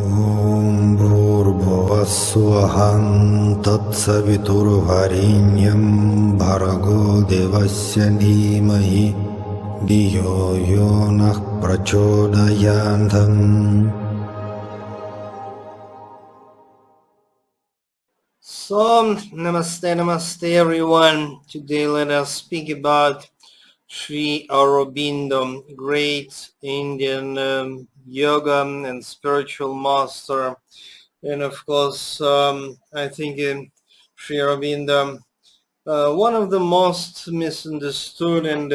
Om Bhurбhuvah Tatsaviturvarenyam Bhargo Devasya Dhimahi Dhiyo Yonah Prachodayantam. So, namaste everyone. Today let us speak about Sri Aurobindo, great Indian yoga and spiritual master. And of course, I think Sri Aurobindo, one of the most misunderstood and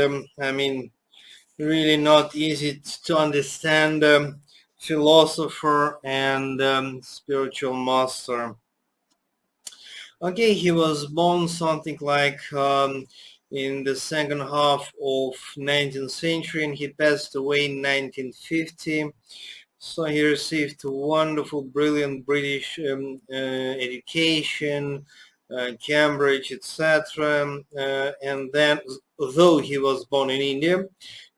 really not easy to understand philosopher and spiritual master. Okay, he was born something like in the second half of 19th century, and he passed away in 1950. So he received a wonderful, brilliant British education, Cambridge, etc. And then, though he was born in India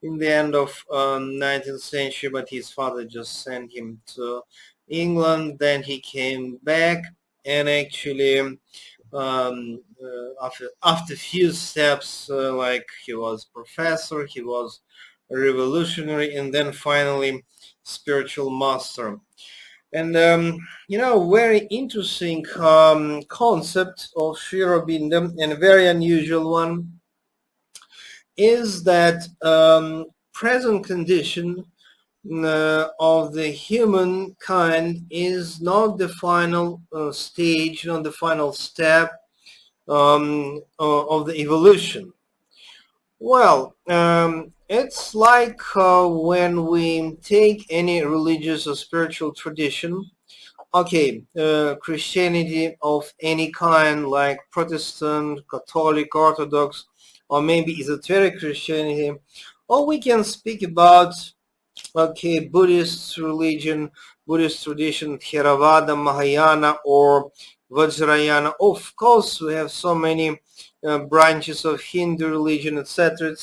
in the end of 19th century, but his father just sent him to England. Then he came back, and actually after few steps, like he was professor, he was a revolutionary, and then finally spiritual master. And very interesting concept of Sri Aurobindo, and a very unusual one, is that present condition of the humankind is not the final stage, not the final step of the evolution. Well, it's like when we take any religious or spiritual tradition, okay, Christianity of any kind, like Protestant, Catholic, Orthodox, or maybe esoteric Christianity, or we can speak about Buddhist religion, Buddhist tradition, Theravada, Mahayana, or Vajrayana. Of course, we have so many branches of Hindu religion, etc.,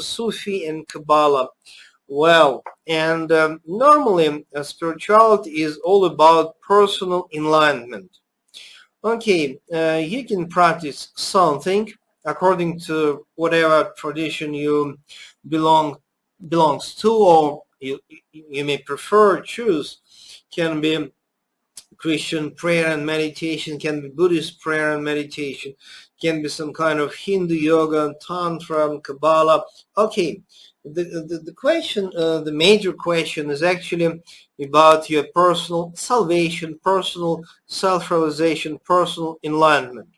Sufi and Kabbalah. Well, and normally spirituality is all about personal enlightenment. Okay, you can practice something according to whatever tradition you belongs to, or you may choose. Can be Christian prayer and meditation, can be Buddhist prayer and meditation, can be some kind of Hindu yoga, Tantra, Kabbalah. Okay, the question, the major question is actually about your personal salvation, personal self-realization, personal enlightenment.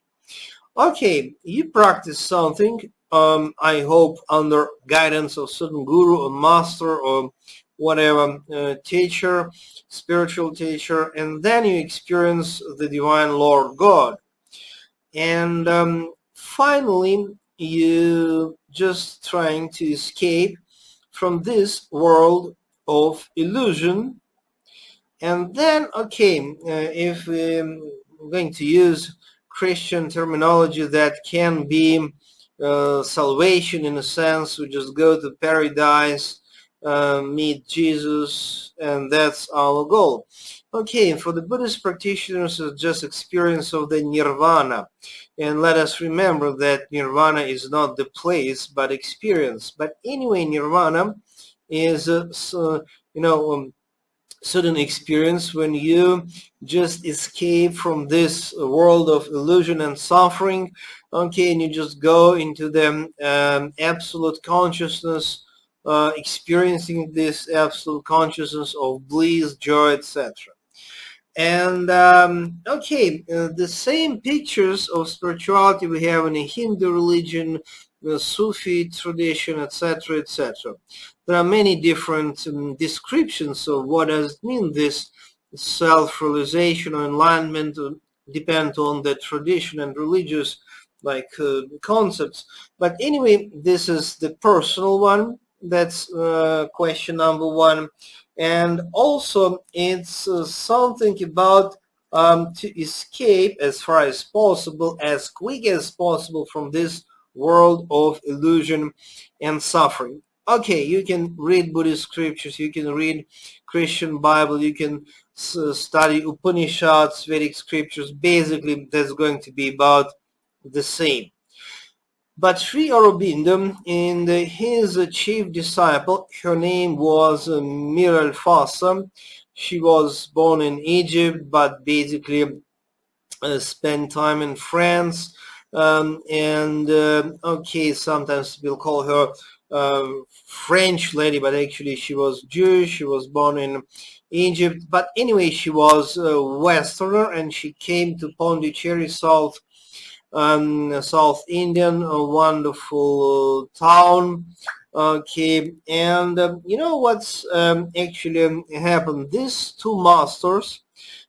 Okay, you practice something, I hope under guidance of certain guru or master or whatever teacher, spiritual teacher, and then you experience the divine Lord God. And finally, you just trying to escape from this world of illusion. And then, okay, if we're going to use Christian terminology, that can be salvation in a sense. We just go to paradise, meet Jesus, and that's our goal. Okay, for the Buddhist practitioners, it's just experience of the nirvana. And let us remember that nirvana is not the place, but experience. But anyway, nirvana is certain experience when you just escape from this world of illusion and suffering, okay, and you just go into the absolute consciousness, experiencing this absolute consciousness of bliss, joy, etc. And the same pictures of spirituality we have in a Hindu religion, the Sufi tradition, etc., etc. There are many different descriptions of what does it mean, this self-realization or enlightenment, depend on the tradition and religious concepts. But anyway, this is the personal one. That's question number one. And also it's something about to escape as far as possible, as quick as possible from this world of illusion and suffering. Okay, you can read Buddhist scriptures, you can read Christian Bible, you can study Upanishads, Vedic scriptures. Basically, that's going to be about the same. But Sri Aurobindo, and his chief disciple, her name was Mir Fasa. She was born in Egypt, but basically spent time in France. And okay, sometimes we'll call her French lady, but actually she was Jewish. She was born in Egypt. But anyway, she was a Westerner, and she came to Pondicherry, South Indian, a wonderful town. Okay, and you know what's actually happened? These two masters,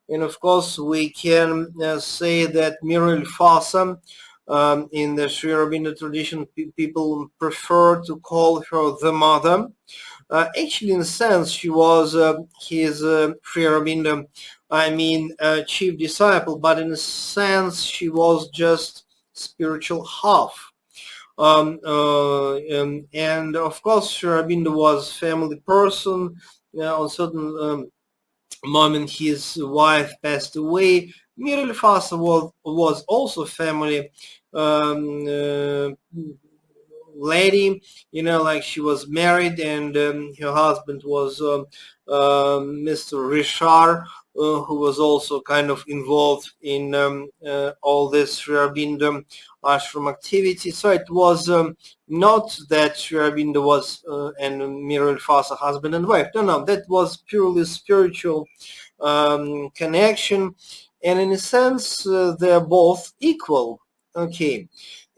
and of course we can say that Miril Fasa, in the Sri Aurobindo tradition, people prefer to call her the mother. Actually, in a sense, she was his Sri Aurobindo, chief disciple, but in a sense, she was just spiritual half. And of course, Sri Aurobindo was family person. On certain moment, his wife passed away. Miril Fasa was also family lady, like she was married, and her husband was Mr. Richard, who was also kind of involved in all this Sri Aurobindo ashram activity. So it was not that Sri Aurobindo was and Miril Fasa husband and wife. No, that was purely spiritual connection, and in a sense they're both equal. Okay.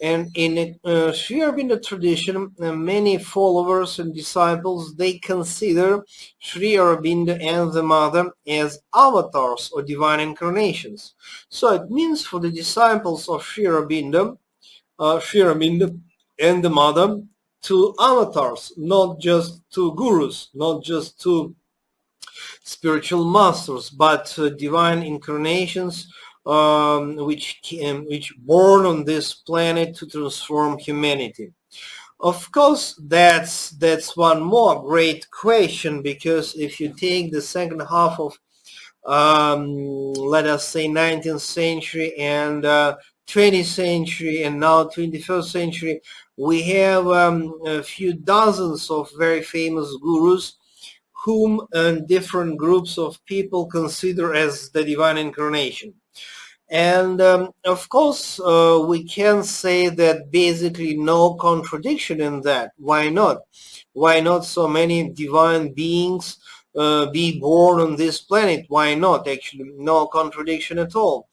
And in Sri Aurobindo tradition, many followers and disciples, they consider Sri Aurobindo and the Mother as avatars or divine incarnations. So it means for the disciples of Sri Aurobindo and the Mother, two avatars, not just two gurus, not just two spiritual masters, but divine incarnations, which born on this planet to transform humanity. Of course, that's one more great question, because if you take the second half of let us say 19th century and 20th century and now 21st century, we have a few dozens of very famous gurus whom different groups of people consider as the divine incarnation. And of course, we can say that basically no contradiction in that. Why not? Why not so many divine beings be born on this planet? Why not? Actually, no contradiction at all.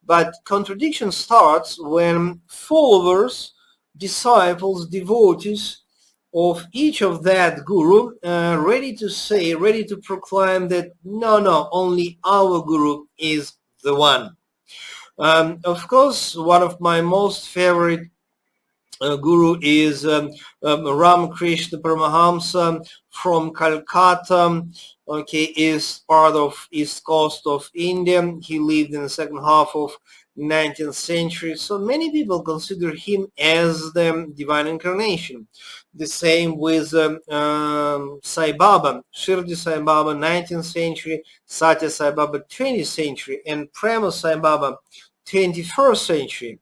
But contradiction starts when followers, disciples, devotees of each of that guru ready to proclaim that no, only our guru is the one. Of course, one of my most favorite guru is Ramakrishna Paramahamsa from Calcutta. Okay, is part of East Coast of India. He lived in the second half of 19th century. So many people consider him as the divine incarnation. The same with Sai Baba, Shirdi Sai Baba, 19th century, Sathya Sai Baba, 20th century, and Prema Sai Baba, 21st century.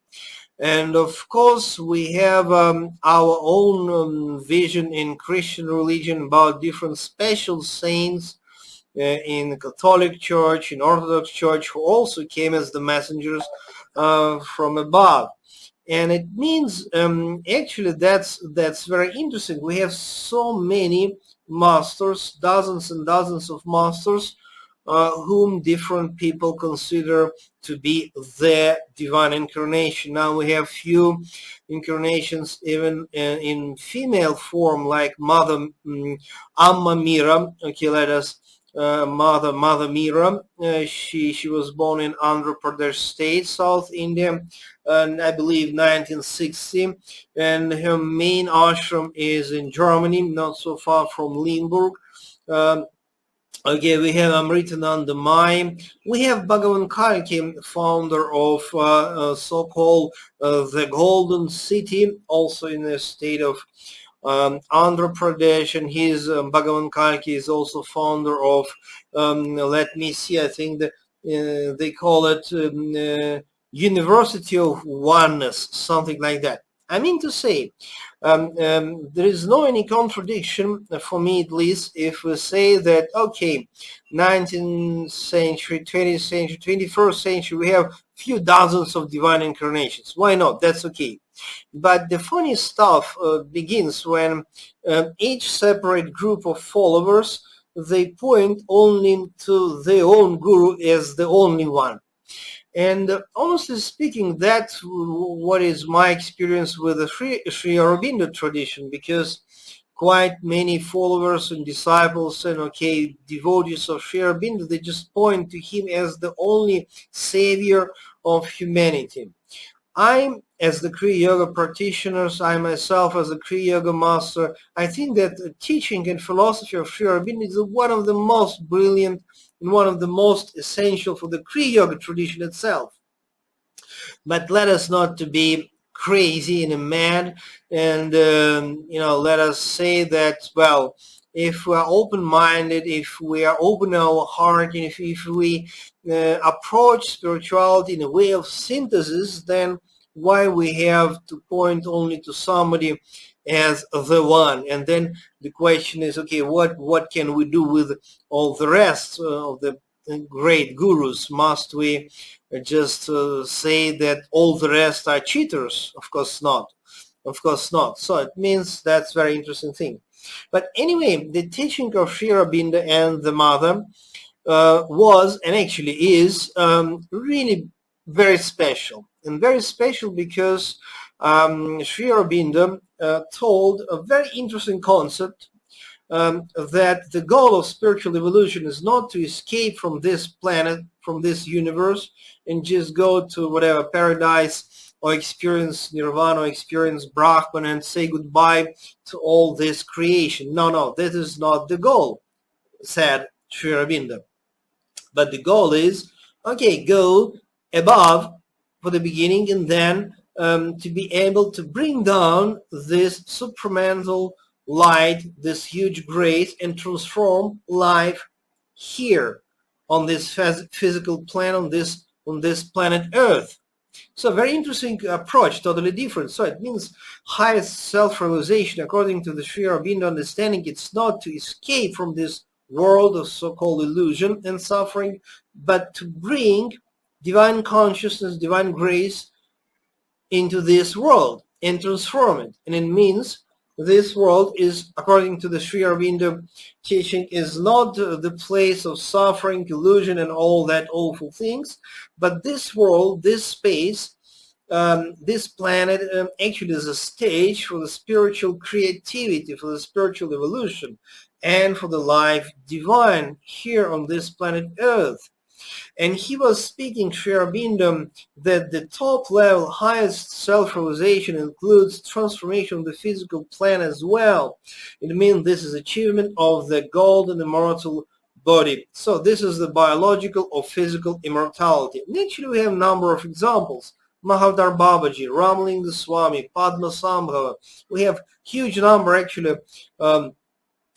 And of course, we have our own vision in Christian religion about different special saints in the Catholic Church, in Orthodox Church, who also came as the messengers from above. And it means, actually, that's very interesting. We have so many masters, dozens and dozens of masters, whom different people consider to be the divine incarnation. Now we have few incarnations even in female form, like Mother Amma Mira. Okay, let us Mother Mira. She was born in Andhra Pradesh state, South India, and I believe 1960. And her main ashram is in Germany, not so far from Limburg. Okay, we have Amritananda Mai. We have Bhagavan Karki, founder of so-called the Golden City, also in the state of Andhra Pradesh, and his Bhagavan Kalki is also founder of, let me see, I think that they call it University of Oneness, something like that. I mean to say, there is no any contradiction, for me at least, if we say that, okay, 19th century, 20th century, 21st century, we have few dozens of divine incarnations. Why not? That's okay. But the funny stuff begins when each separate group of followers, they point only to their own guru as the only one. And honestly speaking, that's what is my experience with the Sri Aurobindo tradition, because quite many followers and disciples and devotees of Sri Aurobindo, they just point to him as the only savior of humanity. As the Kriya Yoga practitioners, I myself as a Kriya Yoga master, I think that the teaching and philosophy of Sri Aurobindo is one of the most brilliant and one of the most essential for the Kriya Yoga tradition itself. But let us not to be crazy and mad, and let us say that, well, if we are open-minded, if we are open our heart, and if we approach spirituality in a way of synthesis, then why we have to point only to somebody as the one? And then the question is, okay, what can we do with all the rest of the great gurus? Must we just say that all the rest are cheaters? Of course not. Of course not. So it means that's a very interesting thing. But anyway, the teaching of Sri Aurobindo and the mother was, and actually is, really very special. And very special because Sri Aurobindo told a very interesting concept, that the goal of spiritual evolution is not to escape from this planet, from this universe, and just go to whatever paradise or experience nirvana or experience Brahman and say goodbye to all this creation. No, that is not the goal, said Sri Aurobindo. But the goal is, go above for the beginning, and then to be able to bring down this supramental light, this huge grace, and transform life here on this physical planet, on this planet Earth. So very interesting approach, totally different. So it means highest self-realization, according to the Sri Aurobindo understanding, it's not to escape from this world of so-called illusion and suffering, but to bring divine consciousness, divine grace into this world and transform it. And it means this world is, according to the Sri Aurobindo teaching, is not the place of suffering, illusion, and all that awful things, but this world, this space, this planet actually is a stage for the spiritual creativity, for the spiritual evolution, and for the life divine here on this planet Earth. And he was speaking, Sri Aurobindo, that the top level, highest self-realization includes transformation of the physical plane as well. It means this is achievement of the golden immortal body. So this is the biological or physical immortality. And actually we have a number of examples. Mahavatara Babaji, Ramalinga Swami, Padma Sambhava. We have huge number actually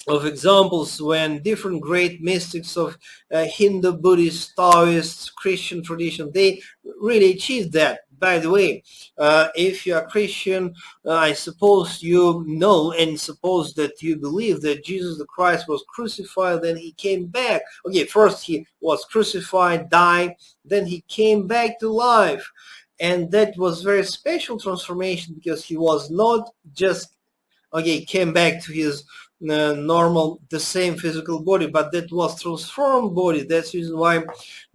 of examples when different great mystics of Hindu, Buddhist, Taoist, Christian tradition, they really achieved that. By the way, if you are Christian, I suppose you know and suppose that you believe that Jesus the Christ was crucified, then he came back. Okay, first he was crucified, died, then he came back to life. And that was very special transformation, because he was not just, came back to his normal, the same physical body, but that was transformed body. That's the reason why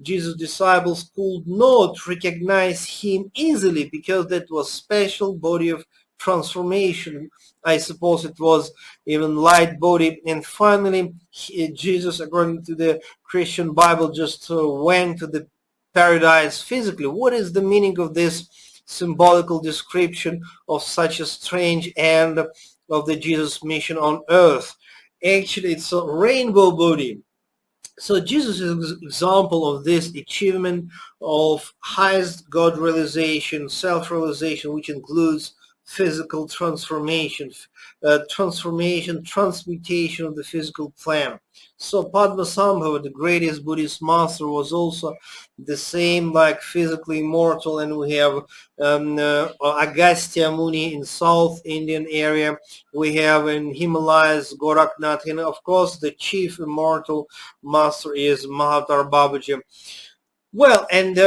Jesus' disciples could not recognize him easily, because that was special body of transformation. I suppose it was even light body. And finally, Jesus, according to the Christian Bible, just went to the paradise physically. What is the meaning of this symbolical description of such a strange end of the Jesus mission on earth? Actually, it's a rainbow body. So Jesus is an example of this achievement of highest God realization, self-realization, which includes physical transformation, transmutation of the physical plane. So Padmasambhava, the greatest Buddhist master, was also the same, like physically immortal. And we have Agastya Muni in South Indian area. We have in Himalayas Goraknath, and of course the chief immortal master is Mahavatara Babaji. Well, and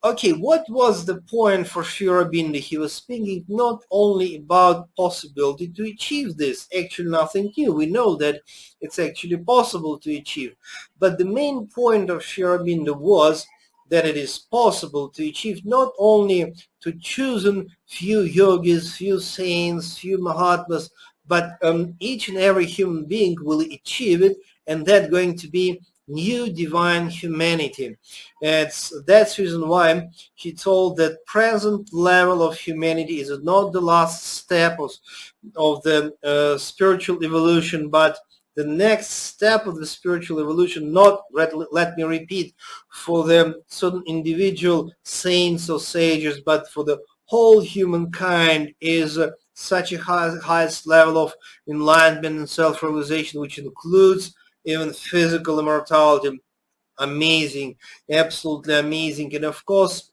okay, what was the point for Sri Aurobindo? He was speaking not only about possibility to achieve this, actually nothing new. We know that it's actually possible to achieve. But the main point of Sri Aurobindo was that it is possible to achieve, not only to choose a few yogis, few saints, few mahatmas, but each and every human being will achieve it, and that's going to be new divine humanity. That's the reason why he told that present level of humanity is not the last step of the spiritual evolution, but the next step of the spiritual evolution. Not, let me repeat, for the certain individual saints or sages, but for the whole humankind is such a highest level of enlightenment and self-realization, which includes even physical immortality. Amazing, absolutely amazing. And of course,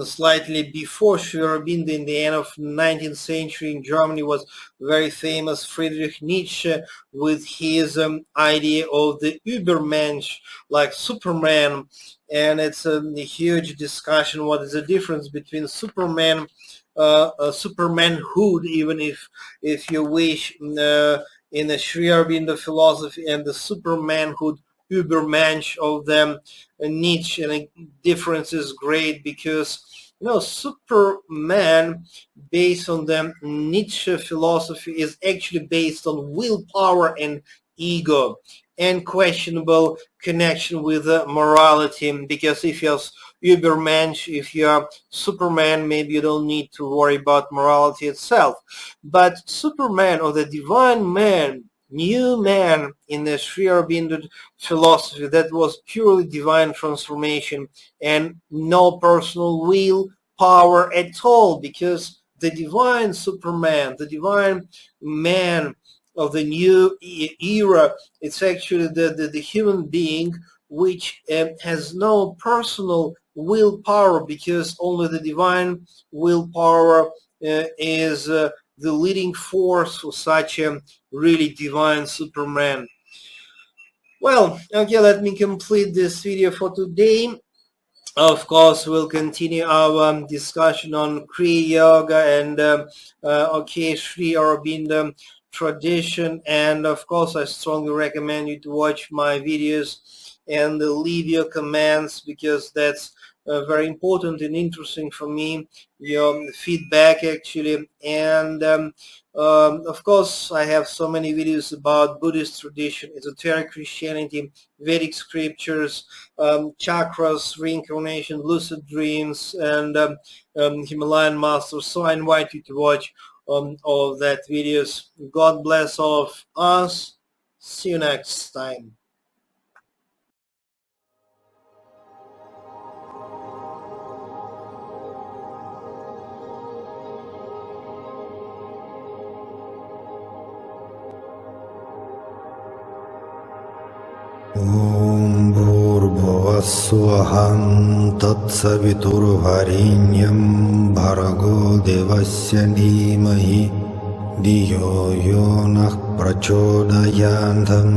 slightly before Sri Aurobindo, in the end of 19th century in Germany, was very famous Friedrich Nietzsche with his idea of the Übermensch, like Superman. And it's a huge discussion. What is the difference between Superman, Supermanhood, even if you wish, in the Sri Aurobindo philosophy, and the Supermanhood, Übermensch of them, Nietzsche. And the difference is great because, Superman, based on the Nietzsche philosophy, is actually based on willpower and ego, and questionable connection with morality. Because if you're Übermensch, if you're Superman, maybe you don't need to worry about morality itself. But Superman, or the divine man, new man in the Sri Aurobindo philosophy, that was purely divine transformation and no personal will power at all, because the divine Superman, the divine man of the new era, it's actually the human being which has no personal willpower, because only the divine willpower is the leading force for such a really divine Superman. Well, okay, let me complete this video for today. Of course, we'll continue our discussion on Kriya Yoga and Sri Aurobindo tradition. And of course, I strongly recommend you to watch my videos and leave your comments, because that's very important and interesting for me, your feedback actually. And of course, I have so many videos about Buddhist tradition, esoteric Christianity, Vedic scriptures, chakras, reincarnation, lucid dreams, and Himalayan masters. So I invite you to watch all of that videos. God bless all of us. See you next time. Om Bhurбhuvah Tatsaviturvarenyam Bhargo Devasya Dhimahi Dhiyo Yo Nah Prachodayantam